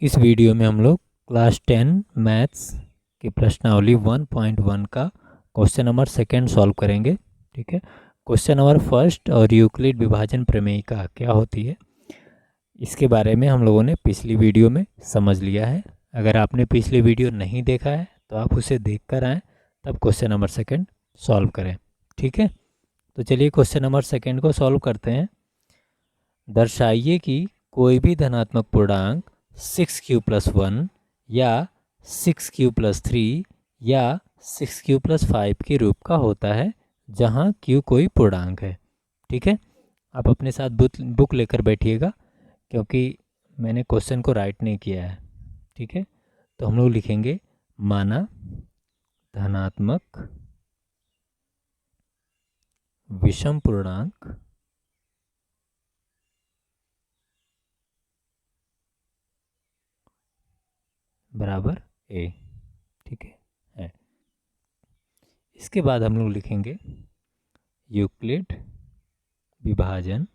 इस वीडियो में हम लोग क्लास 10 मैथ्स की प्रश्नावली 1.1 का क्वेश्चन नंबर सेकंड सॉल्व करेंगे। ठीक है, क्वेश्चन नंबर फर्स्ट और यूक्लिड विभाजन प्रमेयिका क्या होती है इसके बारे में हम लोगों ने पिछली वीडियो में समझ लिया है। अगर आपने पिछली वीडियो नहीं देखा है तो आप उसे देख कर आएँ, तब क्वेश्चन नंबर सेकंड सॉल्व करें। ठीक है, तो चलिए क्वेश्चन नंबर सेकंड को सॉल्व करते हैं। दर्शाइए कि कोई भी धनात्मक पूर्णांक 6q+1 या 6q+3 या 6q+5 के रूप का होता है जहां q कोई पूर्णांक है। ठीक है, आप अपने साथ बुक लेकर बैठिएगा क्योंकि मैंने क्वेश्चन को राइट नहीं किया है। ठीक है, तो हम लोग लिखेंगे माना धनात्मक विषम पूर्णांक बराबर a। ठीक है, इसके बाद हम लोग लिखेंगे यूक्लिड विभाजन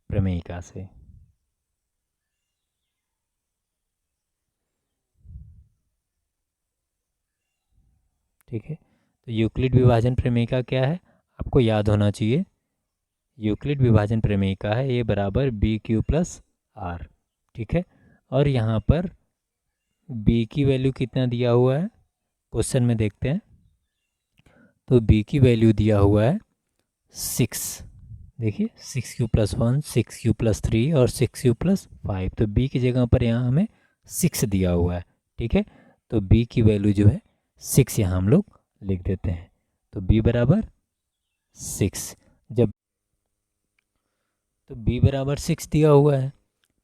प्रमेयिका से। ठीक है, तो यूक्लिड विभाजन प्रमेयिका क्या है आपको याद होना चाहिए। यूक्लिड विभाजन प्रमेयिका है ए बराबर BQ+R। ठीक है, और यहाँ पर b की वैल्यू कितना दिया हुआ है क्वेश्चन में देखते हैं। तो b की वैल्यू दिया हुआ है 6। देखिए 6q+1, 6q+3 और 6q+5। तो b की जगह पर यहाँ हमें 6 दिया हुआ है। ठीक है, तो b की वैल्यू जो है 6 यहाँ हम लोग लिख देते हैं। तो b बराबर 6। जब तो b बराबर 6 दिया हुआ है,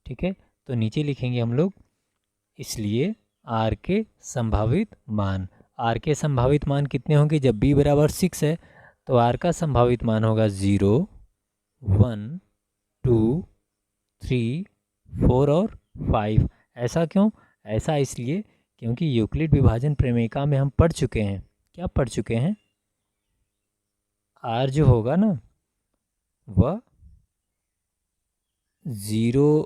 ठीक है, तो नीचे लिखेंगे हम लोग इसलिए r के संभावित मान। r के संभावित मान कितने होंगे? जब b बराबर 6 है तो r का संभावित मान होगा 0, 1, 2, 3, 4 और 5। ऐसा क्यों? ऐसा इसलिए क्योंकि यूक्लिड विभाजन प्रमेयिका में हम पढ़ चुके हैं। क्या पढ़ चुके हैं? r जो होगा ना वह 0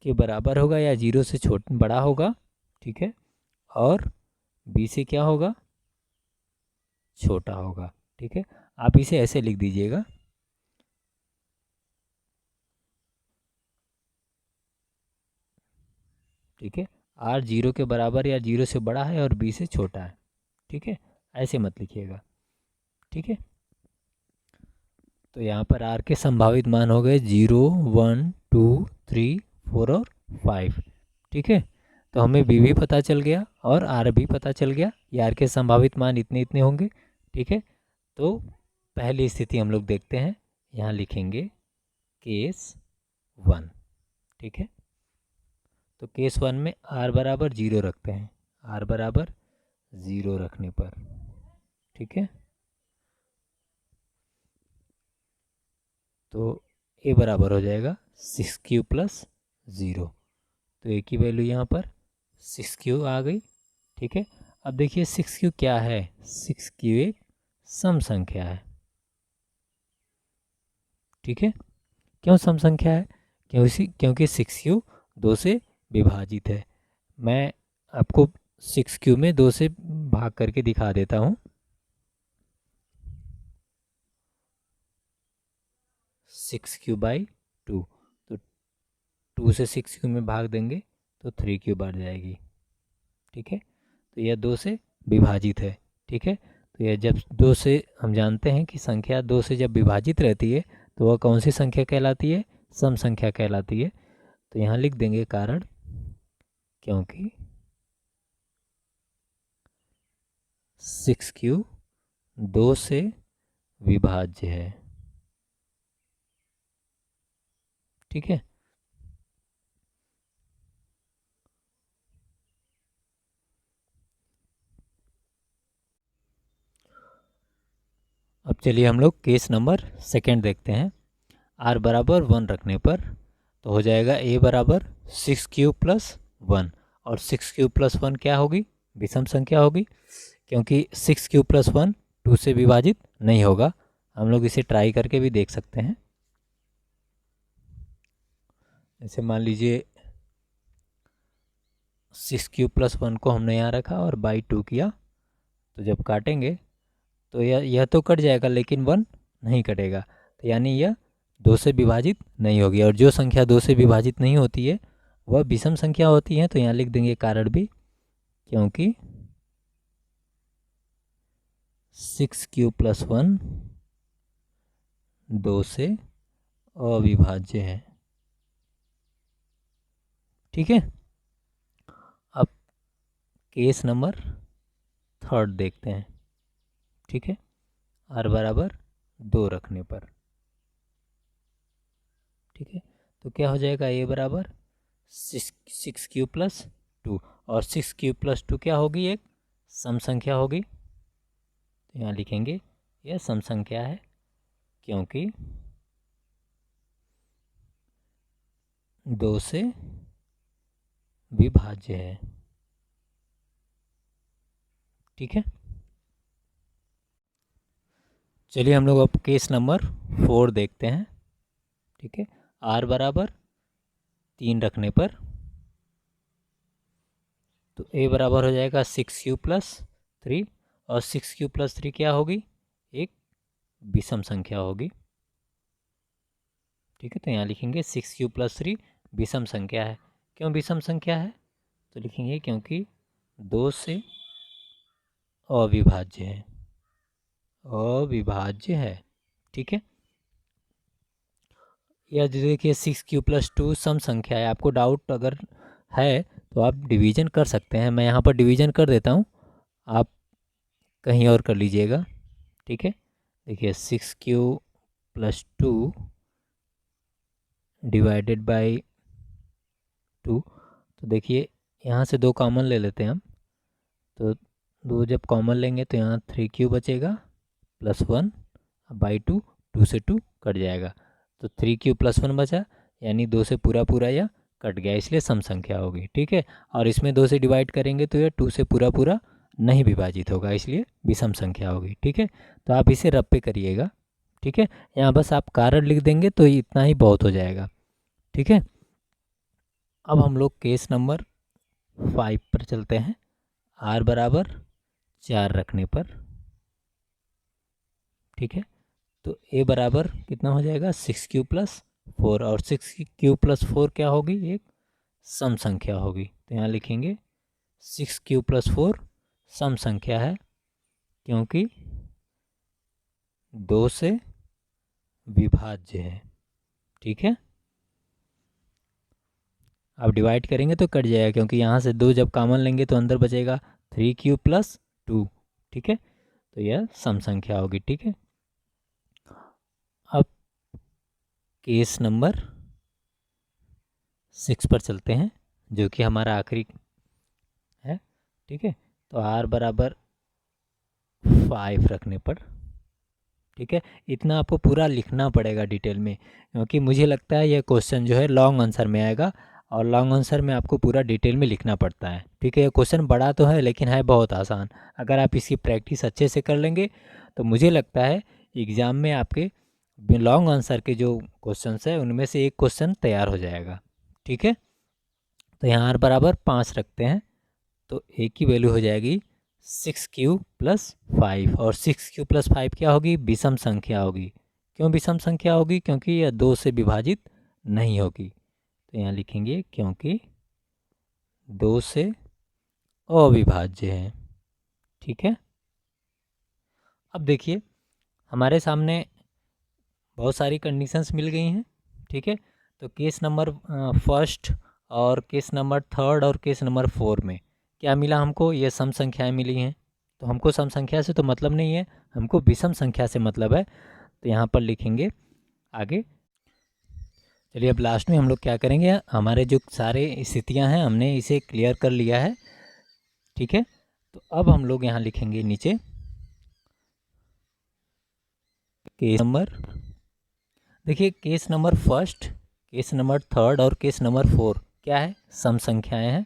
के बराबर होगा या 0 से बड़ा होगा। ठीक है, और b से क्या होगा? छोटा होगा। ठीक है, आप इसे ऐसे लिख दीजिएगा। ठीक है, r 0 के बराबर या 0 से बड़ा है और b से छोटा है। ठीक है, ऐसे मत लिखिएगा। ठीक है, तो यहाँ पर r के संभावित मान हो गए 0, 1, 2, 3, 4 और 5। ठीक है, तो हमें b भी पता चल गया और r भी पता चल गया। ये r के संभावित मान इतने इतने होंगे। ठीक है, तो पहली स्थिति हम लोग देखते हैं। यहाँ लिखेंगे केस 1। ठीक है, तो केस 1 में r बराबर 0 रखते हैं। r बराबर 0 रखने पर, ठीक है, तो a बराबर हो जाएगा 6q+0। तो a की वैल्यू यहाँ पर 6q आ गई। ठीक है, अब देखिए 6q क्या है? 6q एक सम संख्या है। ठीक है, क्यों सम संख्या है? क्योंकि 6q 2 से विभाजित है। मैं आपको 6q में 2 से भाग करके दिखा देता हूँ। 6q/2, तो 2 से 6q में भाग देंगे तो 3q बढ़ जाएगी। ठीक है, तो यह 2 से विभाजित है। ठीक है, तो यह जब 2 से, हम जानते हैं कि संख्या 2 से जब विभाजित रहती है तो वह कौन सी संख्या कहलाती है? सम संख्या कहलाती है। तो यहाँ लिख देंगे कारण क्योंकि 6q 2 से विभाज्य है। ठीक है, अब चलिए हम लोग केस नंबर सेकंड देखते हैं। r बराबर 1 रखने पर तो हो जाएगा a बराबर 6q+1, और 6q+1 क्या होगी? विषम संख्या होगी, क्योंकि 6q+1 2 से विभाजित नहीं होगा। हम लोग इसे ट्राई करके भी देख सकते हैं। जैसे मान लीजिए 6³ + 1 को हमने यहाँ रखा और बाई 2 किया, तो जब काटेंगे तो यह तो कट जाएगा लेकिन 1 नहीं कटेगा, तो यानी यह 2 से विभाजित नहीं होगी। और जो संख्या 2 से विभाजित नहीं होती है वह विषम संख्या होती है। तो यहाँ लिख देंगे कारण भी, क्योंकि 6³ + 1 2 से अविभाज्य है। ठीक है, अब केस नंबर 3 देखते हैं। ठीक है, r बराबर 2 रखने पर। ठीक है, तो क्या हो जाएगा, a बराबर 6³ + 2, और 6³ + 2 क्या होगी, एक सम संख्या होगी। तो यहाँ लिखेंगे यह सम संख्या है, क्योंकि 2 से विभाज्य है। ठीक है, चलिए हम लोग अब केस नंबर 4 देखते हैं। ठीक है, r बराबर 3 रखने पर तो a बराबर हो जाएगा 6³ + 3, और 6³ + 3 क्या होगी, एक विषम संख्या होगी। ठीक है, तो यहाँ लिखेंगे 6³ + 3 विषम संख्या है। क्यों विषम संख्या है, तो लिखेंगे क्योंकि 2 से अविभाज्य है, अविभाज्य है। ठीक है, यह देखिए 6³ + 2 सम संख्या है। आपको डाउट अगर है तो आप डिवीज़न कर सकते हैं। मैं यहाँ पर डिवीज़न कर देता हूँ, आप कहीं और कर लीजिएगा। ठीक है, देखिए 6³ + 2 डिवाइडेड बाई 2, तो देखिए यहाँ से 2 कॉमन ले लेते हैं हम, तो 2 जब कॉमन लेंगे तो यहाँ 3³ बचेगा +1 बाई 2, 2 से 2 कट जाएगा, तो 3³ + 1 बचा, यानी 2 से पूरा पूरा यह कट गया, इसलिए सम संख्या होगी। ठीक है, और इसमें 2 से डिवाइड करेंगे तो यह 2 से पूरा पूरा नहीं विभाजित होगा, इसलिए विषम संख्या होगी। ठीक है, तो आप इसे रब पे करिएगा। ठीक है, यहाँ बस आप कारण लिख देंगे तो इतना ही बहुत हो जाएगा। ठीक है, अब हम लोग केस नंबर 5 पर चलते हैं। r बराबर 4 रखने पर। ठीक है, तो a बराबर कितना हो जाएगा, 6³ + 4, और 6³ + 4 क्या होगी, एक सम संख्या होगी। तो यहाँ लिखेंगे 6³ + 4 सम संख्या है, क्योंकि 2 से विभाज्य है। ठीक है, अब डिवाइड करेंगे तो कट जाएगा, क्योंकि यहाँ से 2 जब कॉमन लेंगे तो अंदर बचेगा 3³ + 2। ठीक है, तो यह सम संख्या होगी। ठीक है, अब केस नंबर 6 पर चलते हैं, जो कि हमारा आखिरी है। ठीक है, तो r बराबर 5 रखने पर। ठीक है, इतना आपको पूरा लिखना पड़ेगा डिटेल में, क्योंकि मुझे लगता है यह क्वेश्चन जो है लॉन्ग आंसर में आएगा, और लॉन्ग आंसर में आपको पूरा डिटेल में लिखना पड़ता है। ठीक है, ये क्वेश्चन बड़ा तो है लेकिन है बहुत आसान। अगर आप इसकी प्रैक्टिस अच्छे से कर लेंगे तो मुझे लगता है एग्ज़ाम में आपके लॉन्ग आंसर के जो क्वेश्चन है उनमें से एक क्वेश्चन तैयार हो जाएगा। ठीक है, तो यहाँ r बराबर 5 रखते हैं, तो a की वैल्यू हो जाएगी 6³ + 5, और 6³ + 5 क्या होगी, विषम संख्या होगी। क्यों विषम संख्या होगी, क्योंकि यह 2 से विभाजित नहीं होगी। तो यहाँ लिखेंगे क्योंकि 2 से अविभाज्य है। ठीक है, अब देखिए हमारे सामने बहुत सारी कंडीशंस मिल गई हैं। ठीक है, तो केस नंबर 1 और केस नंबर 3 और केस नंबर 4 में क्या मिला हमको, ये सम संख्याएं मिली हैं। तो हमको सम संख्या से तो मतलब नहीं है, हमको विषम संख्या से मतलब है। तो यहाँ पर लिखेंगे आगे। चलिए अब लास्ट में हम लोग क्या करेंगे, हमारे जो सारे स्थितियाँ हैं हमने इसे क्लियर कर लिया है। ठीक है, तो अब हम लोग यहाँ लिखेंगे नीचे केस नंबर, देखिए केस नंबर 1, केस नंबर 3 और केस नंबर 4 क्या है, सम संख्याएं हैं।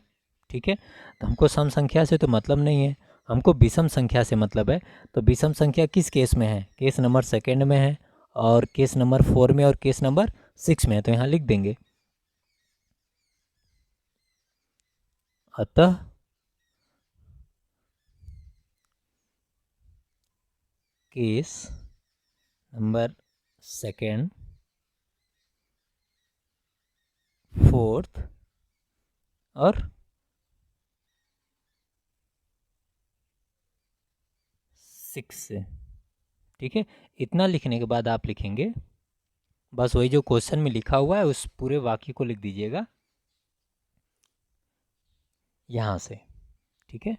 ठीक है, तो हमको सम संख्या से तो मतलब नहीं है, हमको विषम संख्या से मतलब है। तो विषम संख्या किस केस में है? केस नंबर सेकेंड में है, और केस नंबर 4 में, और केस नंबर 6 में है। तो यहाँ लिख देंगे, अतः केस नंबर सेकेंड, फोर्थ और सिक्स से। ठीक है, इतना लिखने के बाद आप लिखेंगे, बस वही जो क्वेश्चन में लिखा हुआ है उस पूरे वाक्य को लिख दीजिएगा यहाँ से। ठीक है,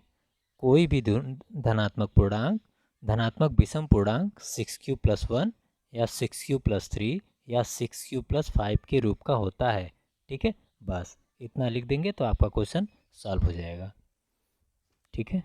कोई भी धनात्मक पूर्णांक, धनात्मक विषम पूर्णांक 6q+1 या 6q+3 या 6q+5 के रूप का होता है। ठीक है, बस इतना लिख देंगे तो आपका क्वेश्चन सॉल्व हो जाएगा। ठीक है।